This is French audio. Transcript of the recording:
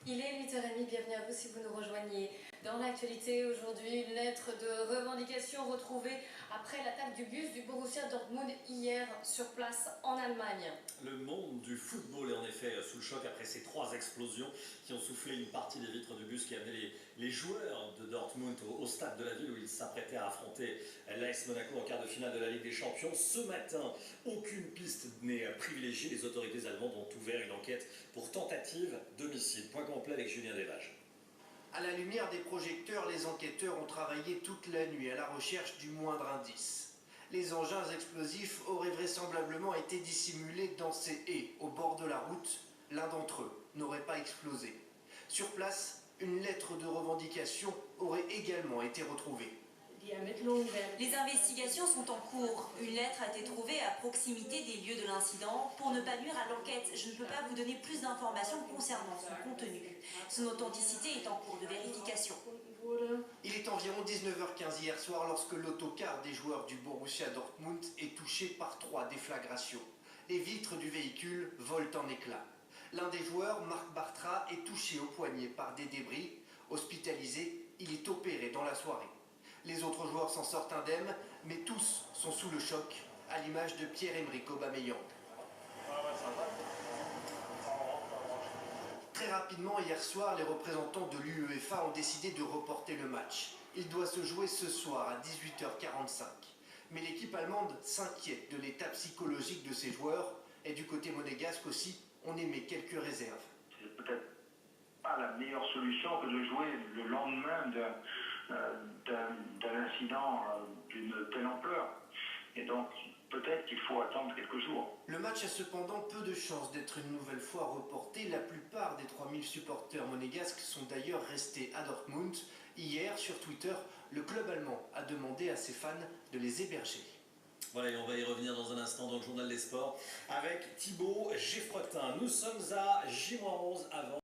Il est 8h30, bienvenue à vous si vous nous rejoignez. Dans l'actualité aujourd'hui, une lettre de revendication retrouvée après l'attaque du bus du Borussia Dortmund hier sur place en Allemagne. Le monde du football est en effet sous le choc après ces 3 explosions qui ont soufflé une partie des vitres du bus qui amenait les joueurs de Dortmund au stade de la ville où ils s'apprêtaient à affronter l'AS Monaco en quart de finale de la Ligue des Champions. Ce matin, aucune piste n'est privilégiée. Les autorités allemandes ont ouvert une enquête pour tentative d'homicide. Point complet avec Julien Desvages. À la lumière des projecteurs, les enquêteurs ont travaillé toute la nuit à la recherche du moindre indice. Les engins explosifs auraient vraisemblablement été dissimulés dans ces haies au bord de la route. L'un d'entre eux n'aurait pas explosé. Sur place, une lettre de revendication aurait également été retrouvée. Les investigations sont en cours. Une lettre a été trouvée à proximité des lieux de l'incident. Pour ne pas nuire à l'enquête, je ne peux pas vous donner plus d'informations concernant son contenu. Son authenticité est en cours de vérification. Il est environ 19h15 hier soir lorsque l'autocar des joueurs du Borussia Dortmund est touché par 3 déflagrations. Les vitres du véhicule volent en éclats. L'un des joueurs, Marc Bartra, est touché au poignet par des débris. Hospitalisé, il est opéré dans la soirée. Les autres joueurs s'en sortent indemnes, mais tous sont sous le choc, à l'image de Pierre-Emerick Aubameyang. Très rapidement, hier soir, les représentants de l'UEFA ont décidé de reporter le match. Il doit se jouer ce soir à 18h45. Mais l'équipe allemande s'inquiète de l'état psychologique de ses joueurs, et du côté monégasque aussi, on émet quelques réserves. C'est peut-être pas la meilleure solution que de jouer le lendemain d'un incident d'une telle ampleur. Et donc, peut-être qu'il faut attendre quelques jours. Le match a cependant peu de chances d'être une nouvelle fois reporté. La plupart des 3000 supporters monégasques sont d'ailleurs restés à Dortmund. Hier, sur Twitter, le club allemand a demandé à ses fans de les héberger. Voilà, et on va y revenir dans un instant dans le journal des sports avec Thibaut Geffretin. Nous sommes à J-11 avant.